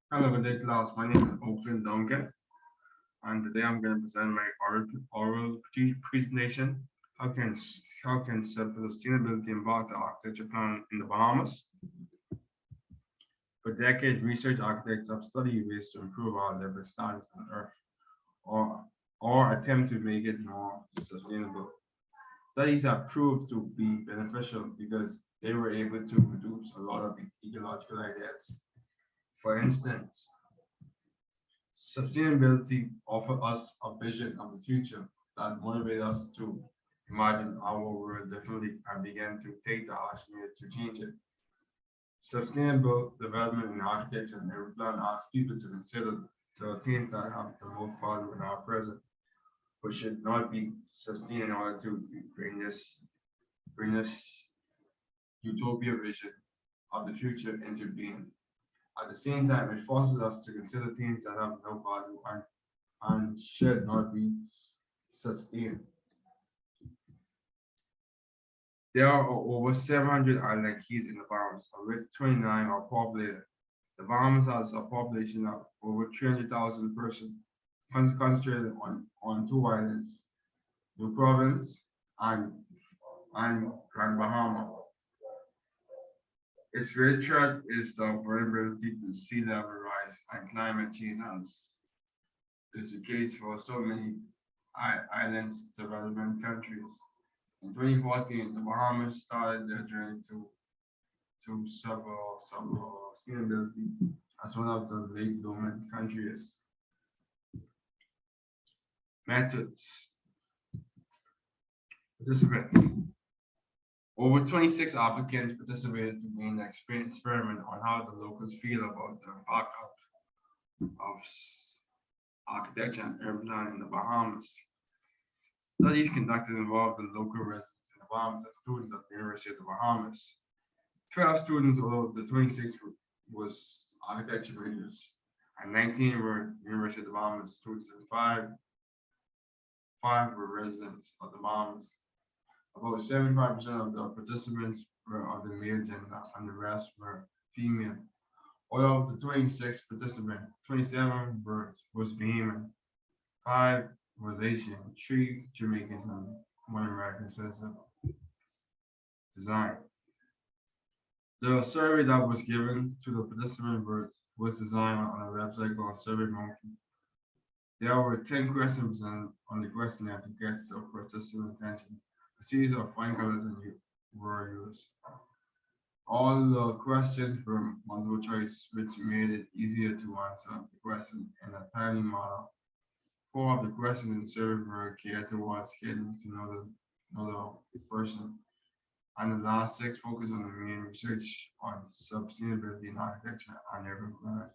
Hello, good day, class. My name is Oakland Duncan, and today I'm going to present my presentation. How can sustainability impact the architecture plan in the Bahamas? For decades, research architects have studied ways to improve our living standards on Earth, or attempt to make it more sustainable. Studies have proved to be beneficial because they were able to reduce a lot of ecological ideas. For instance, sustainability offers us a vision of the future that motivates us to imagine our world differently and begin to take the action needed to change it. Sustainable development in architecture and every plan asks people to consider the things that have the most value in our present, but should not be sustained in order to bring this utopia vision of the future into being. At the same time, it forces us to consider things that have no value and should not be sustained. There are over 700 island keys in the Bahamas, of which 29 are populated. The Bahamas has a population of over 300,000 persons, concentrated on two islands, New Province and, Grand Bahama. Its great threat is the vulnerability to sea level rise and climate change, as is the case for so many islands development countries. In 2014, the Bahamas started their journey to sustainability as one of the late dormant countries. Methods. Participants. Over 26 applicants participated to gain an experiment on how the locals feel about the impact of architecture and urban planning in the Bahamas. Studies conducted involved the local residents in the Bahamas and students at the University of the Bahamas. 12 students, although the 26 was architecture majors, and 19 were University of the Bahamas students, and five were residents of the Bahamas. About 75% of the participants were of the male gender, and the rest were female. Out of the 26 participants, 27 was Bahamian, 5 was Asian, 3 Jamaicans, and 1 American citizen. Design. The survey that was given to the participant was designed on a website called SurveyMonkey. There were 10 questions on the questionnaire to get the participant attention. A series of fine colors were used. All the questions were multiple choice, which made it easier to answer the question in a timely manner. 4 of the questions in the survey were geared towards getting to know the person, and the last 6 focus on the main research on sustainability in architecture and urban planning.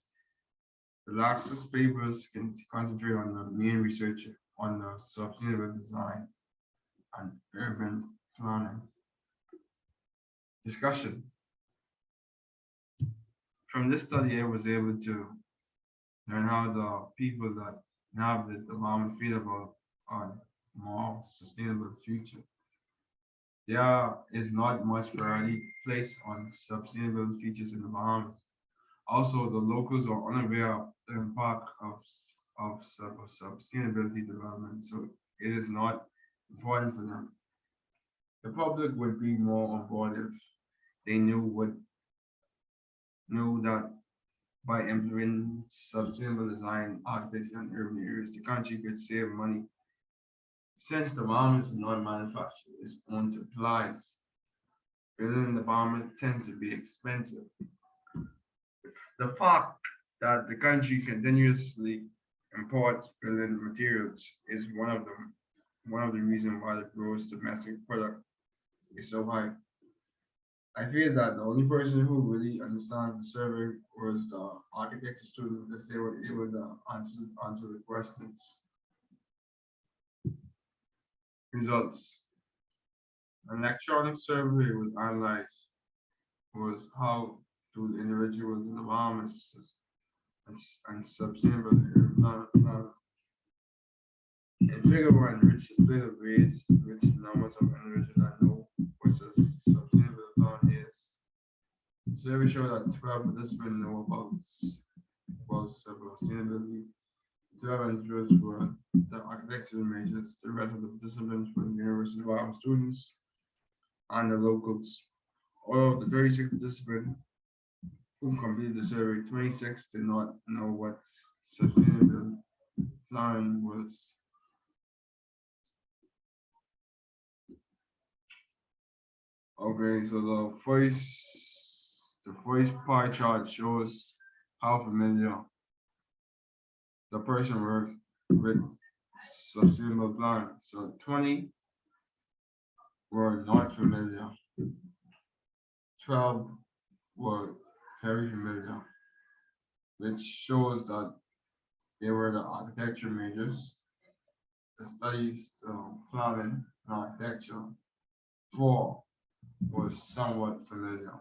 The last 6 papers can concentrate on the main research on the sustainable design and urban planning. Discussion. From this study, I was able to learn how the people that inhabit the Bahamas feel about a more sustainable future. There is not much priority placed on sustainable features in the Bahamas. Also, the locals are unaware of the impact of sustainability development, so it is not important for them. The public would be more on board if they knew that by implementing sustainable design, architecture, and urban areas, the country could save money. Since the Bahamas does not manufacture its own supplies, building the Bahamas tends to be expensive. The fact that the country continuously imports building materials is one of the reasons why the gross domestic product is so high. I feel that the only person who really understands the survey was the architecture student because they were able to answer the questions. Results. An electronic survey was analyzed was how do the individuals in the Bahamas and sustainable planet. In figure 1, which displays the ways which numbers of individuals that know what a sustainable plan is. The survey showed that 12 participants know about was sustainability. 11 were the architectural majors. The rest of the participants were the University of Bahamas students and the locals. All of the 36 participants who completed the survey, 26 did not know what sustainable planning was. Okay, so the first pie chart shows how familiar the person were with sustainable planning. So 20 were not familiar, 12 were very familiar, which shows that they were the architecture majors, the studies, planning and architecture. 4 was somewhat familiar.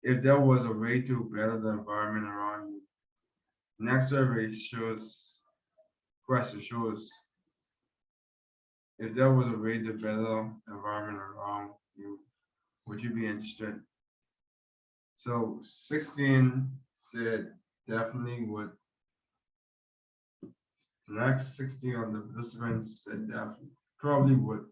If there was a way to better the environment around you, next survey shows question shows if there was a way to better the environment around you, would you be interested? So 16 said definitely would. The next 16 on the participants said definitely probably would.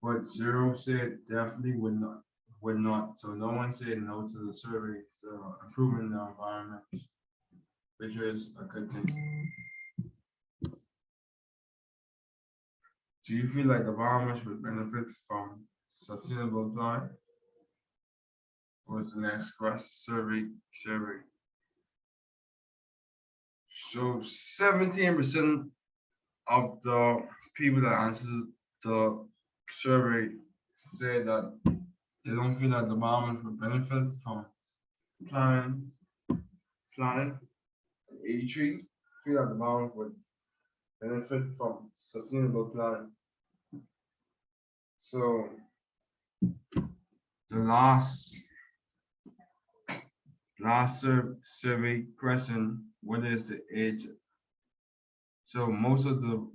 But zero said definitely would not. Would not. So no one said no to the survey. So improving the environment, which is a good thing. Do you feel like the Bahamas would benefit from sustainable flight? Was the next survey. So 17% of the people that answered the survey said that they don't feel that the Bahamas would benefit from planning. Planning. 83 feel that the Bahamas would benefit from sustainable planning. So the last survey question: what is the age? So most of the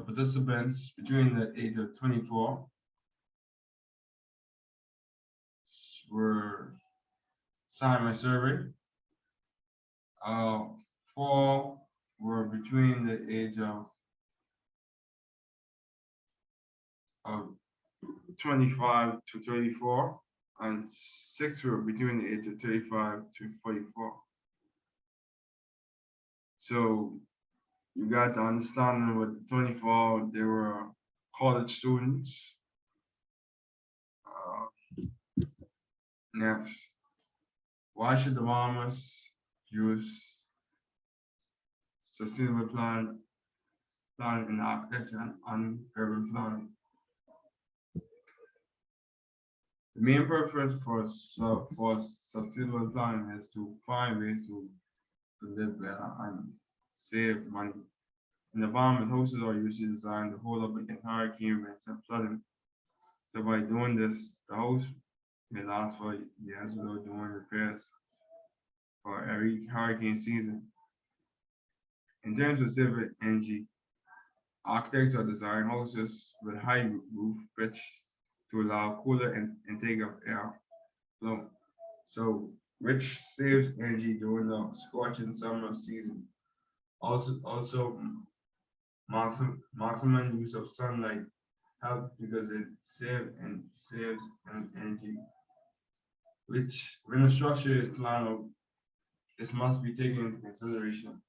participants between the age of 24 were signed my survey. Uh, 4 were between the age of 25 to 34, and 6 were between the age of 35 to 44. So you got the understanding with the 24, they were college students. Uh, Next, why should the Bahamas use sustainable plan in architecture and urban planning? The main purpose for sustainable planning is to find ways to live better and save money. In the Bahamas, houses are usually designed to hold up against hurricane winds and flooding. So by doing this, the house may last for years without doing repairs for every hurricane season. In terms of saving energy, architects are designing houses with high roof pitch to allow cooler intake of air flow. So which saves energy during the scorching summer season. Also maximum use of sunlight help because it saves energy. Which when a structure is planned out, this must be taken into consideration.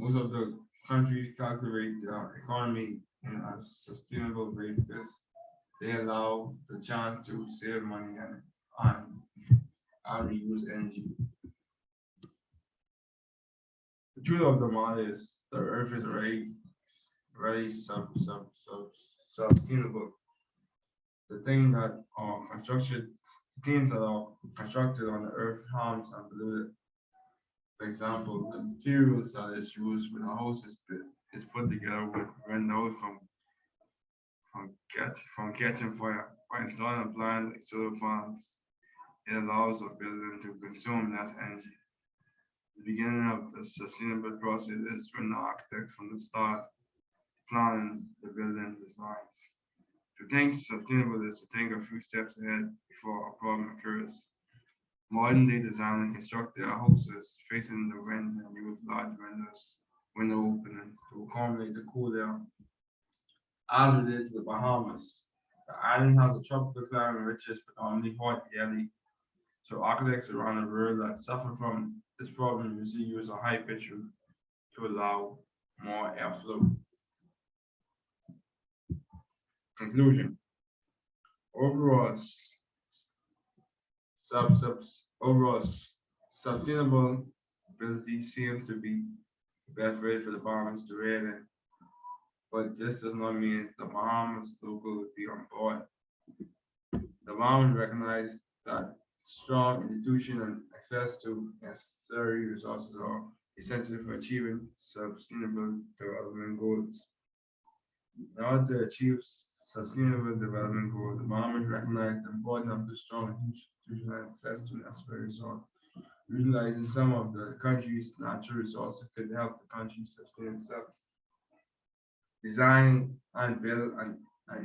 Most of the countries calculate their economy in a sustainable way because they allow the chance to save money and reuse energy. The truth of the matter is the earth is very sustainable. The thing that are constructed things that are constructed on the earth harms and pollute it. For example, the materials that is used when a house is put together would prevent the house from catching fire. By installing a plant like solar panels, it allows a building to consume less energy. The beginning of the sustainable process is when the architect from the start planning the building designs. To think sustainable is to think a few steps ahead before a problem occurs. Modern day design and construct their houses facing the wind and use large window openings to accommodate the cool air. As related to the Bahamas, the island has a tropical climate which is predominantly hot yearly. So architects around the world that suffer from this problem usually use a high pitch roof to allow more airflow. Conclusion: overall, sub, sub, overall sustainability seems to be the best way for the Bahamas to rate it, but this does not mean the Bahamas local will be on board. The Bahamas recognize that strong institution and access to necessary resources are essential for achieving sustainable development goals. In order to achieve sustainable development goals, the Bahamas recognize the importance of the strong institutional access to necessary resources. Utilizing some of the country's natural resources could help the country sustain itself. Design and build an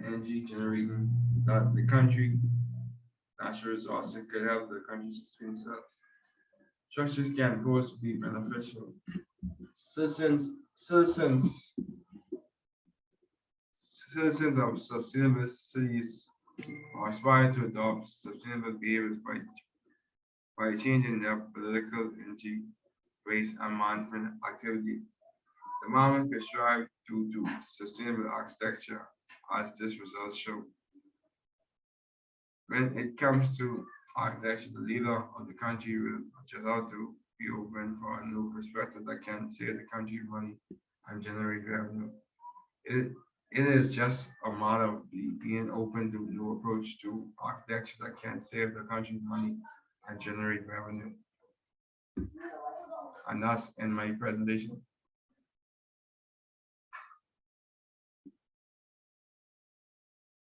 energy generating that the country natural resources could help the country sustain itself. Structures can pose to be beneficial. Citizens, citizens of sustainable cities are aspiring to adopt sustainable behaviors by changing their political energy, waste, and management activity. The moment can strive to sustainable architecture, as this results show. When it comes to architecture, the leader of the country will just have to be open for a new perspective that can save the country money and generate revenue. It, it is just a matter of being open to new approach to architecture that can save the country money and generate revenue. And that's in my presentation.